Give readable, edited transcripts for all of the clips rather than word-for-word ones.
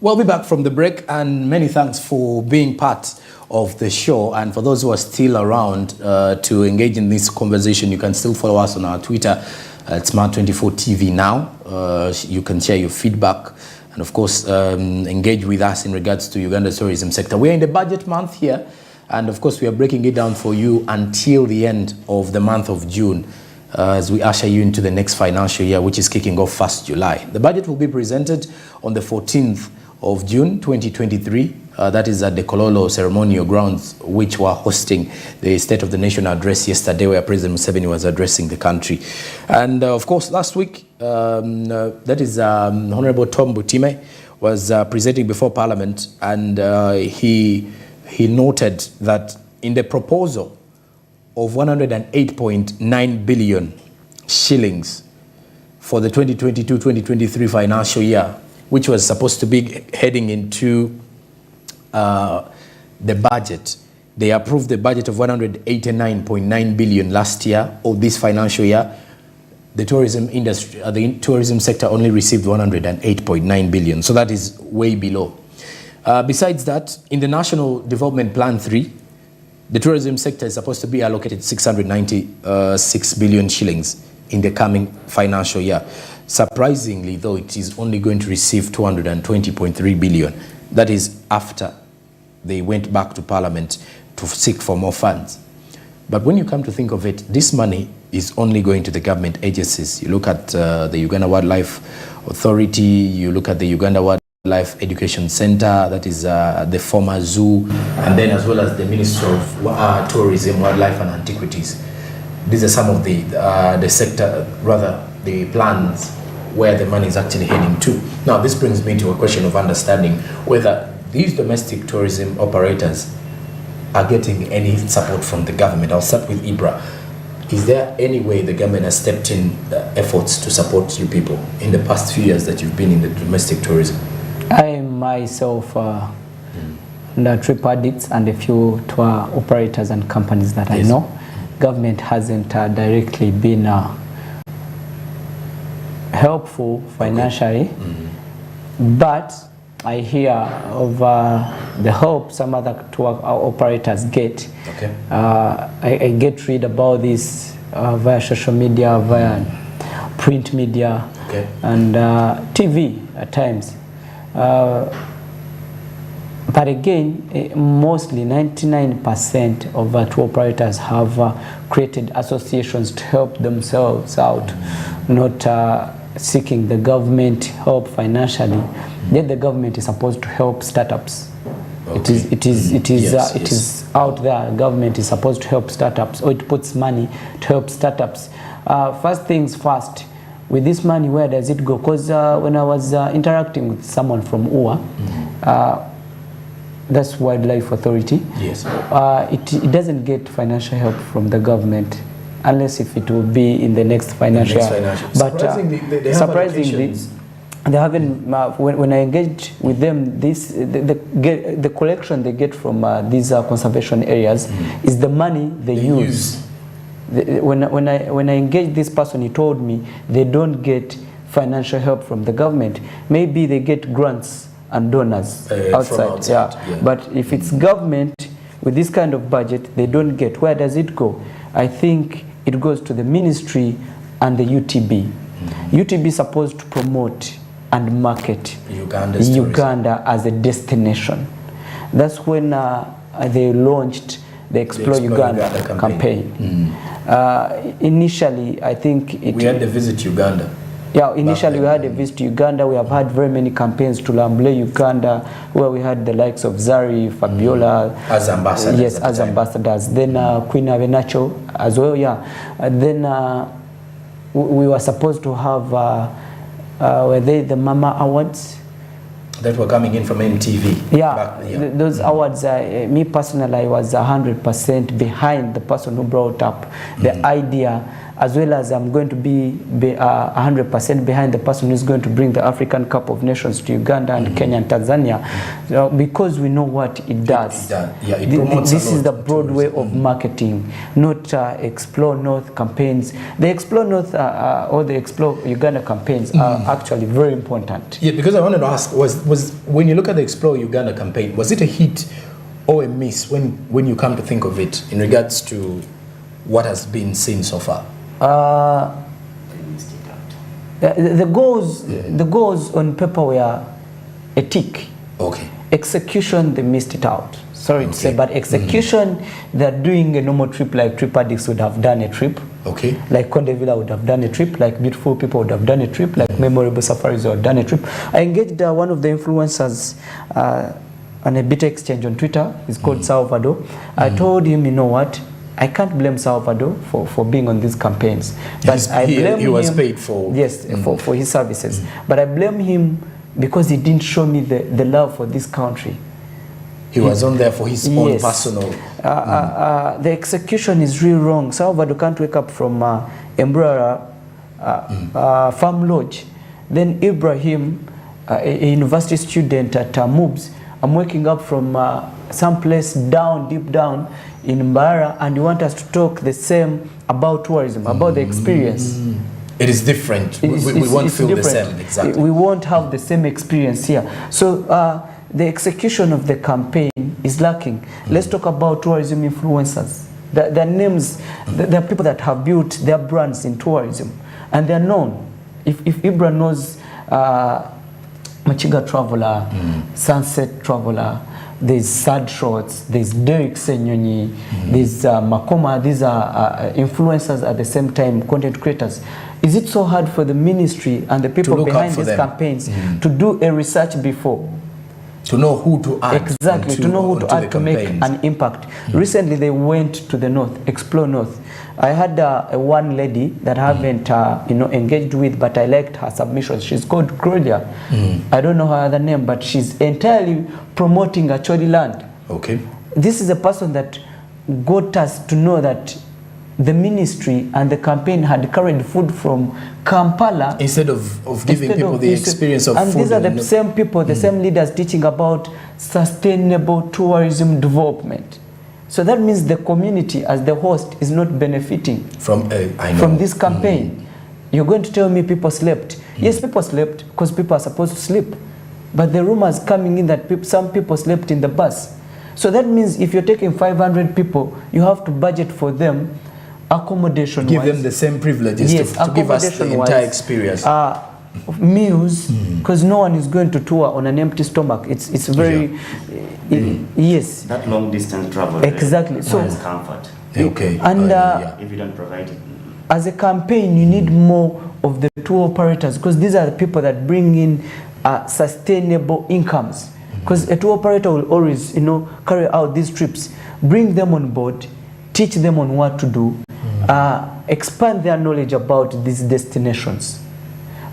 We'll be back from the break, and many thanks for being part of the show. And for those who are still around to engage in this conversation, you can still follow us on our Twitter at Smart24TV now. You can share your feedback and, of course, engage with us in regards to Uganda's tourism sector. We're in the budget month here, and, of course, we are breaking it down for you until the end of the month of June, as we usher you into the next financial year, which is kicking off 1st July. The budget will be presented on the 14th of June 2023. That is at the Kololo ceremonial grounds, which were hosting the State of the Nation address yesterday, where President Museveni was addressing the country. And of course, last week, that is Honorable Tom Butime was presenting before Parliament, and he noted that in the proposal of 108.9 billion shillings for the 2022-2023 financial year, which was supposed to be heading into the budget. They approved the budget of 189.9 billion last year, or this financial year. The tourism industry, the tourism sector only received 108.9 billion. So that is way below. Besides that, in the National Development Plan 3, the tourism sector is supposed to be allocated 696 billion shillings in the coming financial year. Surprisingly, though, it is only going to receive 220.3 billion. That is after they went back to Parliament to seek for more funds. But when you come to think of it, this money is only going to the government agencies. You look at the Uganda Wildlife Authority, you look at the Uganda Wildlife Education Center, that is the former zoo, and then as well as the Ministry of Tourism, Wildlife and Antiquities. These are some of the sector, rather the plans where the money is actually heading to. Now, this brings me to a question of understanding whether these domestic tourism operators are getting any support from the government. I'll start with Ibra. Is there any way the government has stepped in efforts to support you people in the past few years that you've been in the domestic tourism? I myself, the trip addicts and a few tour operators and companies that I know, government hasn't directly been helpful financially, but I hear of the help some other tour operators get. Okay. I get read about this via social media, via print media, and TV at times. But again, mostly 99% of tour operators have created associations to help themselves out, not seeking the government help financially. Yet the government is supposed to help startups. Okay. It is out there. Government is supposed to help startups, or it puts money to help startups. First things first. With this money, where does it go? Because when I was interacting with someone from UA, that's Wildlife Authority. Yes. It doesn't get financial help from the government, unless if it will be in the next financial year. But surprisingly, they haven't. When I engage with them, the collection they get from these conservation areas is the money they use. When I engage this person, he told me they don't get financial help from the government. Maybe they get grants and donors outside. Yeah. But if it's government with this kind of budget, they don't get. Where does it go? I think it goes to the ministry and the UTB. UTB is supposed to promote and market Uganda as a destination. That's when they launched the Explore Uganda campaign. Initially, I think we had the Visit Uganda. Yeah, initially we had a Visit Uganda. We have had very many campaigns to Lamble Uganda, where we had the likes of Zari, Fabiola as ambassadors. Yes, as ambassadors. Then Queen Avenacho as well. Yeah. And then we were supposed to have were they the Mama Awards that were coming in from MTV? Yeah, those awards. Me personally, I was 100% behind the person who brought up the idea as well as I'm going to be 100% behind the person who's going to bring the African Cup of Nations to Uganda and Kenya and Tanzania, because we know what it does. It promotes this is the broad way of marketing, not Explore North campaigns. The Explore North or the Explore Uganda campaigns are actually very important. Yeah, because I wanted to ask, was when you look at the Explore Uganda campaign, was it a hit or a miss when you come to think of it in regards to what has been seen so far? The goals on paper were a tick. Okay. Execution, they missed it out. Sorry to say, but execution, they're doing a normal trip like Trip Addicts would have done a trip. Okay. Like Conde Villa would have done a trip, like Beautiful People would have done a trip, like Memorable Safaris would have done a trip. I engaged one of the influencers on a bit exchange on Twitter. He's called Salvador. I told him, you know what? I can't blame Salvador for being on these campaigns. But I blame he was paid for... Yes, for his services. But I blame him because he didn't show me the love for this country. He was on there for his own personal... The execution is really wrong. Salvador can't wake up from Embrara Farm Lodge. Then Ibrahim, a university student at MUBS, I'm waking up from someplace down, deep down in Mbara, and you want us to talk the same about tourism, about the experience. It is different. We won't feel different. The same, exactly. We won't have the same experience here. So the execution of the campaign is lacking. Let's talk about tourism influencers. Their names, there are people that have built their brands in tourism, and they're known. If Ibra knows Machiga Traveler, Sunset Traveler, there's Sad Shots, there's Derek Senyonyi, there's Makoma. These are influencers at the same time, content creators. Is it so hard for the ministry and the people behind these campaigns to do a research before? To know who to add. Exactly, to know who to add to make an impact. Recently they went to the north, Explore North. I had one lady that I haven't engaged with, but I liked her submissions. She's called Gloria. I don't know her other name, but she's entirely promoting Acholi land. Okay. This is a person that got us to know that the ministry and the campaign had carried food from Kampala instead of giving people the experience of food. And these are the same people, the same leaders teaching about sustainable tourism development. So that means the community as the host is not benefiting from this campaign. You're going to tell me people slept. Yes, people slept because people are supposed to sleep. But the rumors coming in that some people slept in the bus. So that means if you're taking 500 people, you have to budget for them accommodation-wise. Give them the same privileges to give us the entire experience. Meals, because no one is going to tour on an empty stomach. It's very yes. That long distance travel. Exactly. So has comfort. Okay. And if you don't provide it, as a campaign, you need more of the tour operators, because these are the people that bring in sustainable incomes. Because a tour operator will always, carry out these trips, bring them on board, teach them on what to do, expand their knowledge about these destinations.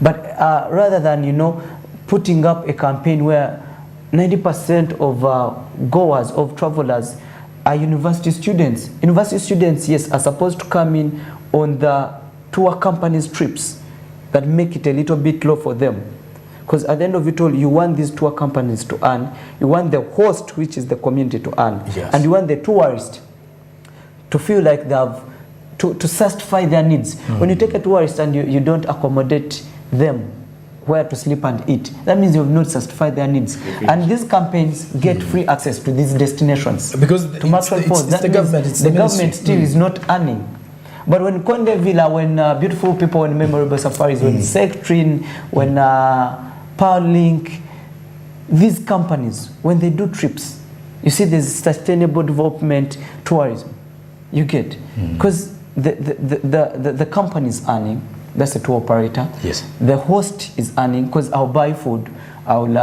But rather than, putting up a campaign where 90% of goers, of travelers, are university students. University students, yes, are supposed to come in on the tour companies' trips that make it a little bit low for them. Because at the end of it all, you want these tour companies to earn, you want the host, which is the community, to earn, and you want the tourist to feel like they have to satisfy their needs. When you take a tourist and you don't accommodate them where to sleep and eat, that means you have not satisfied their needs. And these campaigns get free access to these destinations. Because the government still is not earning. But when Conde Villa, when Beautiful People, when Memorable Safaris, when Sectrin, when Powerlink, these companies, when they do trips, you see there's sustainable development tourism. You get, because the company is earning. That's a tour operator. Yes. The host is earning, because I'll buy food, I'll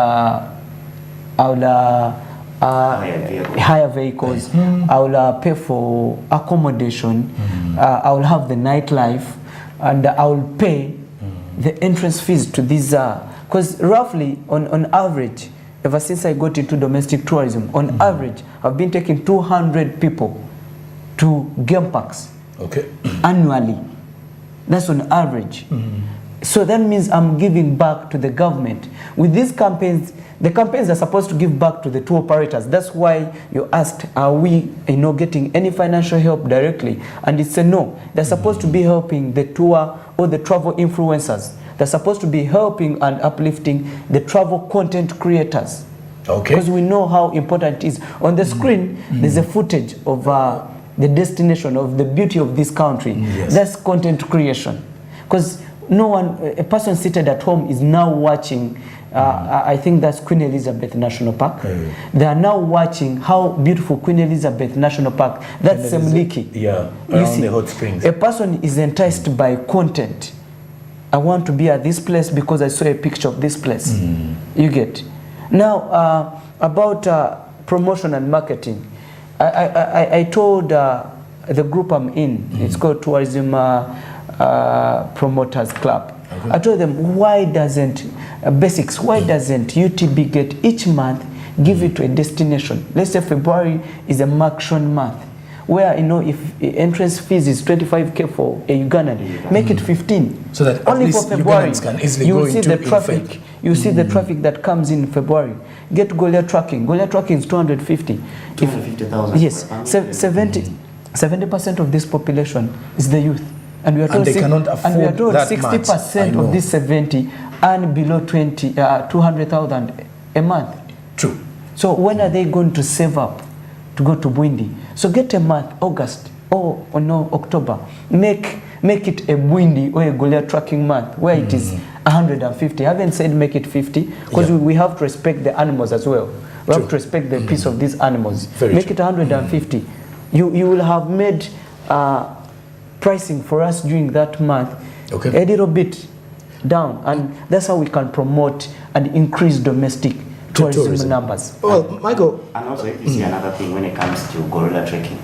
hire vehicles, I'll pay for accommodation, I'll have the nightlife, and I'll pay the entrance fees to these. Because roughly, on average, ever since I got into domestic tourism, on average, I've been taking 200 people to game parks annually. That's on average. So that means I'm giving back to the government. With these campaigns, the campaigns are supposed to give back to the tour operators. That's why you asked, are we getting any financial help directly? And it's a no. They're supposed to be helping the tour or the travel influencers. They're supposed to be helping and uplifting the travel content creators. Okay. Because we know how important it is. On the screen, there's a footage of the destination, of the beauty of this country. Yes. That's content creation. Because no one, a person seated at home is now watching, I think that's Queen Elizabeth National Park. They are now watching how beautiful Queen Elizabeth National Park, that's Semliki. Yeah, around the hot springs. A person is enticed by content. I want to be at this place because I saw a picture of this place. You get. Now, about promotion and marketing, I told the group I'm in, it's called Tourism Promoters Club. Okay. I told them, why doesn't basics, why doesn't UTB get each month give it to a destination? Let's say February is a Maction month, where if entrance fees is 25k for a Ugandan, make it 15. So that only for February can easily you go see into the traffic. You see the traffic that comes in February. Get Goliath tracking. Goliath tracking is 250. 250,000. Yes, 70% of this population is the youth. And we are told, they cannot afford that 60% of this 70 earn below 200,000 a month. True. So when are they going to save up to go to Bwindi? So get a month, August or no, October. Make it a Bwindi or a Goliath tracking month where it is 150. I haven't said make it 50 because we have to respect the animals as well. We have to respect the peace of these animals. Make it 150. You will have made pricing for us during that month a little bit down, and that's how we can promote and increase domestic tourism numbers. Well, Michael, and also if you see another thing when it comes to gorilla trekking,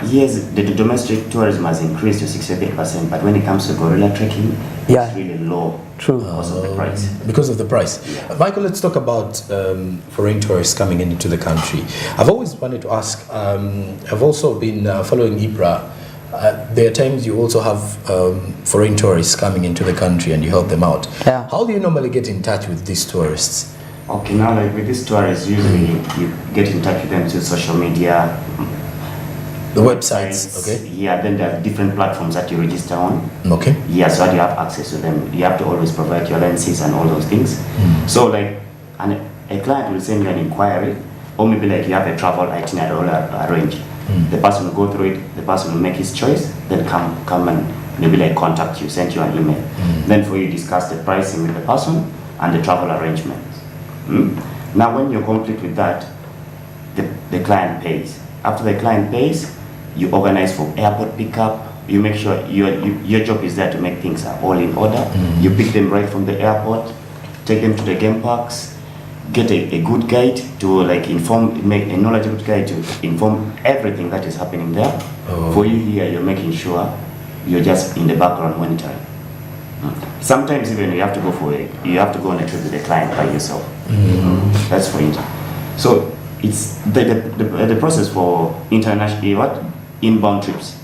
yes, the domestic tourism has increased to 68%, but when it comes to gorilla trekking, it's really low. True. Because of the price. Because of the price. Yeah. Michael, let's talk about foreign tourists coming into the country. I've always wanted to ask, I've also been following IPRA. There are times you also have foreign tourists coming into the country and you help them out. Yeah. How do you normally get in touch with these tourists? Okay, now like with these tourists, usually you get in touch with them through social media. The websites, okay? Yeah, then there are different platforms that you register on. Okay. Yeah, so that you have access to them. You have to always provide your lenses and all those things. So like, a client will send you an inquiry, or maybe like you have a travel itinerary arranged. The person will go through it, the person will make his choice, then come and maybe like contact you, send you an email. Then for you discuss the pricing with the person and the travel arrangements. Now when you're complete with that, the client pays. After the client pays, you organize for airport pickup. You make sure your job is there to make things all in order. You pick them right from the airport, take them to the game parks, get a good guide to like make a knowledgeable guide to inform everything that is happening there. For you here, you're making sure you're just in the background monitoring. Sometimes even you have to go on a trip with the client by yourself. That's for it. So it's the process for international inbound trips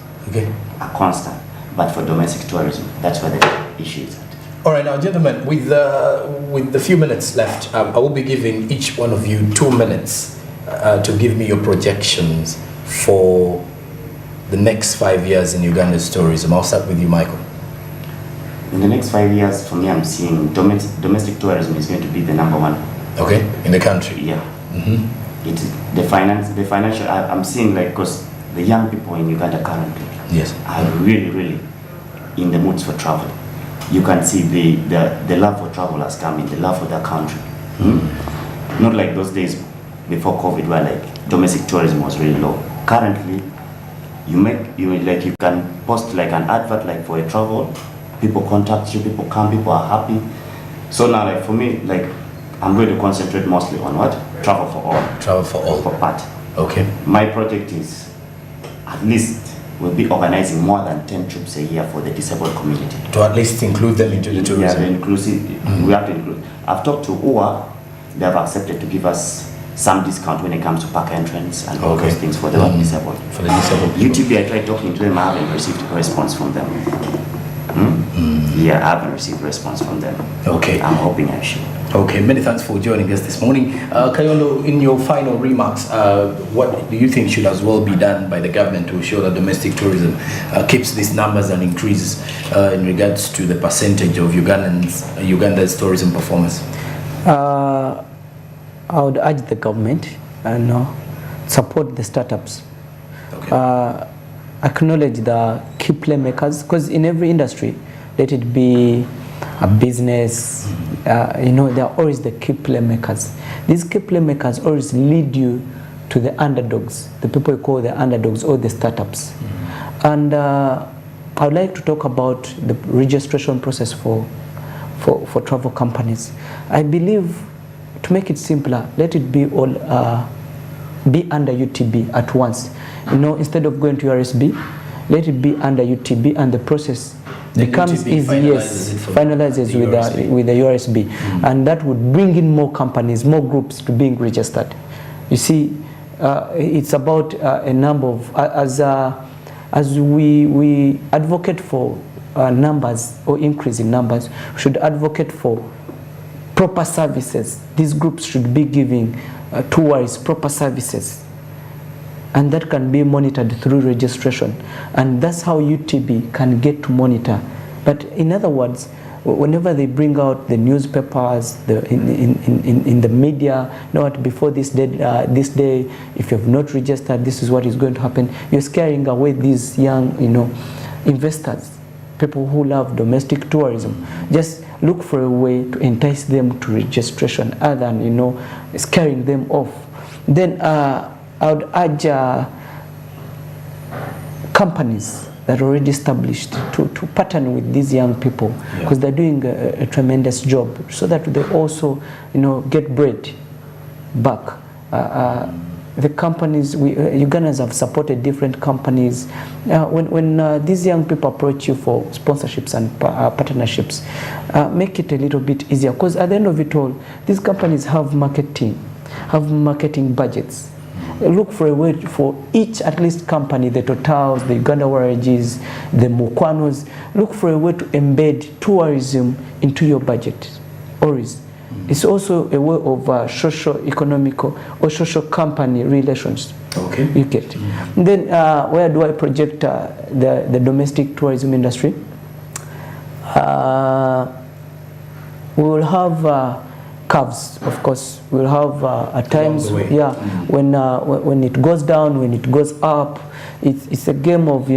are constant, but for domestic tourism, that's where the issue is at. All right, now, gentlemen, with the few minutes left, I will be giving each one of you 2 minutes to give me your projections for the next 5 years in Uganda's tourism. I'll start with you, Michael. In the next 5 years, for me, I'm seeing domestic tourism is going to be the #1. Okay, in the country. Yeah. The financial. I'm seeing like because the young people in Uganda currently are really in the moods for travel. You can see the love for travel has come in, the love for their country. Not like those days before COVID where like domestic tourism was really low. Currently, you can post like an advert like for a travel, people contact you, people come, people are happy. So now like for me, like I'm going to concentrate mostly on what? Travel for all. Travel for all. For part. Okay. My project is at least we'll be organizing more than 10 trips a year for the disabled community. To at least include them into the tourism. Yeah, the inclusive. We have to include. I've talked to UA. They have accepted to give us some discount when it comes to park entrance and all those things for the disabled. For the disabled people. UTB, I tried talking to them. I haven't received a response from them. Yeah, I haven't received response from them. Okay. I'm hoping I should. Okay, many thanks for joining us this morning. Kayolo, in your final remarks, what do you think should as well be done by the government to ensure that domestic tourism keeps these numbers and increases in regards to the percentage of Uganda's tourism performance? I would urge the government and support the startups. Okay. Acknowledge the key playmakers, because in every industry, let it be a business, there are always the key playmakers. These key playmakers always lead you to the underdogs, the people you call the underdogs or the startups. And I would like to talk about the registration process for travel companies. I believe, to make it simpler, let it be all be under UTB at once. Instead of going to URSB, let it be under UTB, and the process becomes easy. Yes, finalizes with the URSB, and that would bring in more companies, more groups to being registered. You see, it's about a number of as we advocate for numbers or increase in numbers, we should advocate for proper services. These groups should be giving tourists proper services, and that can be monitored through registration, and that's how UTB can get to monitor. But in other words, whenever they bring out the newspapers, in the media, before this day, if you have not registered, this is what is going to happen. You're scaring away these young, investors, people who love domestic tourism. Just look for a way to entice them to registration, other than scaring them off. Then I would urge companies that are already established to partner with these young people, because they're doing a tremendous job, so that they also get bread back. The companies, Ugandans have supported different companies. When these young people approach you for sponsorships and partnerships, make it a little bit easier, because at the end of it all, these companies have marketing budgets. Look for a way for each, at least company, the Totals, the Uganda Warrages, the Mukwanos, look for a way to embed tourism into your budget. Always. It's also a way of socio-economical or social company relations. Okay. You get. Then where do I project the domestic tourism industry? We will have curves, of course. We'll have at times, when it goes down, when it goes up. It's a game of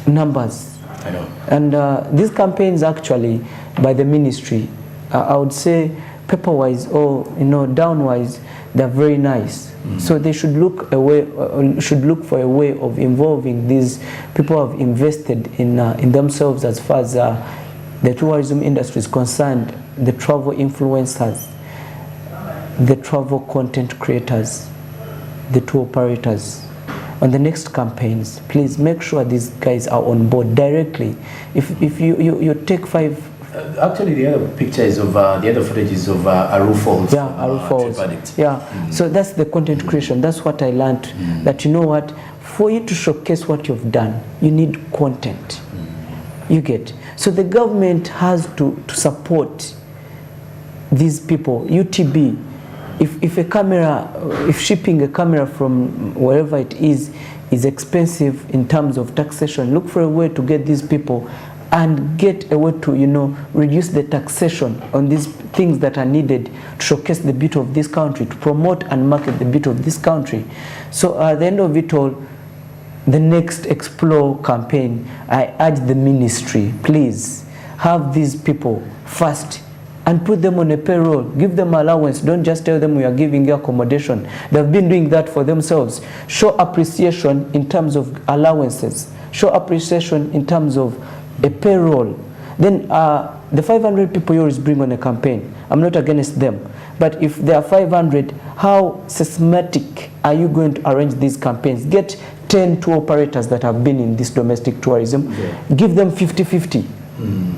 numbers. I know. And these campaigns, actually, by the ministry, I would say paper-wise or down-wise, they're very nice. So they should look for a way of involving these people who have invested in themselves, as far as the tourism industry is concerned, the travel influencers, the travel content creators, the tour operators. On the next campaigns, please make sure these guys are on board directly. If you take 5. Actually, the other picture is of the other footage is of Aru Falls. Yeah, Aru Falls. Yeah. So that's the content creation. That's what I learned. That for you to showcase what you've done, you need content. You get. So the government has to support these people. UTB, if shipping a camera from wherever it is expensive in terms of taxation, look for a way to get these people and get a way to reduce the taxation on these things that are needed to showcase the beauty of this country, to promote and market the beauty of this country. So at the end of it all, the next Explore campaign, I urge the ministry, please have these people first and put them on a payroll. Give them allowance. Don't just tell them we are giving you accommodation. They've been doing that for themselves. Show appreciation in terms of allowances. Show appreciation in terms of a payroll. Then the 500 people you always bring on a campaign, I'm not against them. But if there are 500, how systematic are you going to arrange these campaigns? Get 10 tour operators that have been in this domestic tourism. Give them 50-50.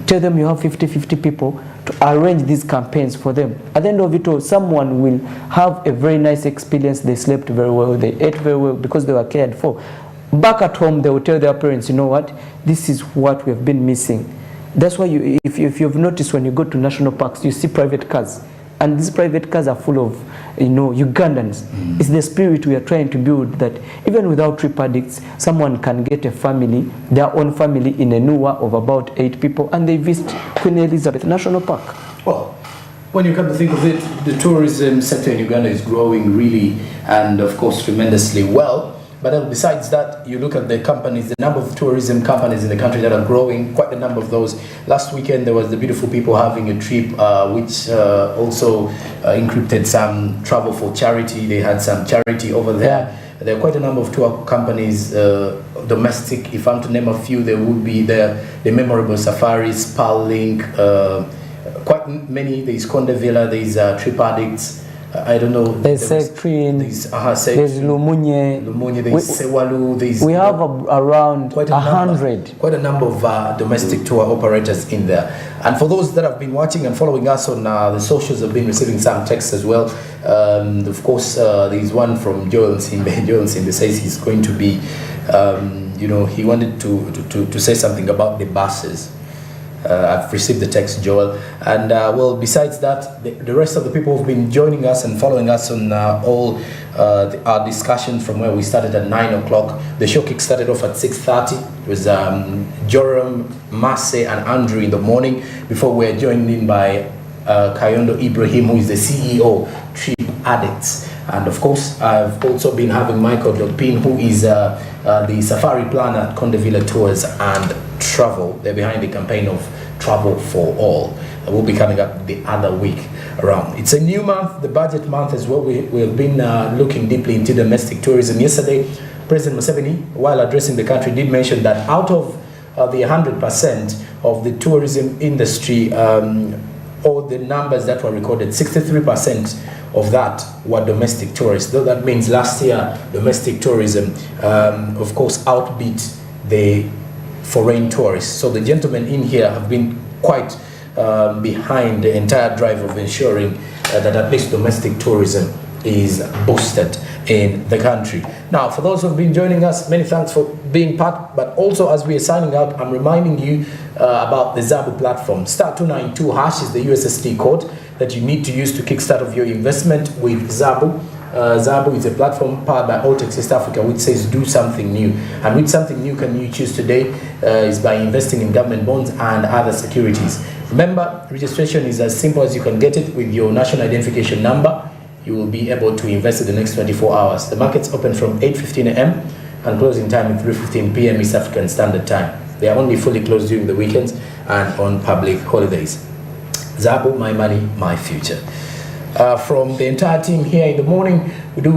Tell them you have 50-50 people to arrange these campaigns for them. At the end of it all, someone will have a very nice experience. They slept very well, they ate very well because they were cared for. Back at home, they will tell their parents, you know what, this is what we have been missing. That's why if you've noticed, when you go to national parks, you see private cars. And these private cars are full of, Ugandans. It's the spirit we are trying to build, that even without trip addicts, someone can get a family, their own family, in a NUA of about 8 people, and they visit Queen Elizabeth National Park. Well, when you come to think of it, the tourism sector in Uganda is growing really, and of course tremendously well. But besides that, you look at the companies, the number of tourism companies in the country that are growing, quite a number of those. Last weekend, there was the beautiful people having a trip, which also encrypted some travel for charity. They had some charity over there. Yeah. There are quite a number of tour companies, domestic. If I'm to name a few, there would be the memorable Safaris, Parlink, quite many. There's Conde Villa, there's Trip Addicts. I don't know. There's Sectrin, there's Lumunye, there's Sewalu. We have around quite 100. Quite a number of domestic tour operators in there. And for those that have been watching and following us on the socials, have been receiving some texts as well. Of course, there's one from Joel Simbe. Joel Simbe says he's going to be, he wanted to say something about the buses. I've received the text, Joel. And well, besides that, the rest of the people who've been joining us and following us on all our discussions from where we started at 9 o'clock. The show kick started off at 6:30. It was Joram, Masse, and Andrew in the morning, before we were joined in by Kayondo Ibrahim, who is the CEO, Trip Addicts. And of course, I've also been having Michael Dopin, who is the safari planner at Conde Villa Tours and Travel. They're behind the campaign of Travel for All. We'll be coming up the other week around. It's a new month, the budget month as well. We have been looking deeply into domestic tourism. Yesterday, President Museveni, while addressing the country, did mention that out of the 100% of the tourism industry, all the numbers that were recorded, 63% of that were domestic tourists. Though that means last year, domestic tourism, of course, outbeat the foreign tourists. So the gentlemen in here have been quite behind the entire drive of ensuring that at least domestic tourism is boosted in the country. Now, for those who have been joining us, many thanks for being part. But also, as we are signing out, I'm reminding you about the Zabu platform. *292# is the USSD code that you need to use to kickstart of your investment with Zabu. Zabu is a platform powered by Alltech East Africa, which says do something new. And which something new can you choose today is by investing in government bonds and other securities. Remember, registration is as simple as you can get it with your national identification number. You will be able to invest in the next 24 hours. The markets open from 8:15 a.m. and closing time at 3:15 p.m. East African Standard Time. They are only fully closed during the weekends and on public holidays. Zabu, my money, my future. From the entire team here in the morning, we do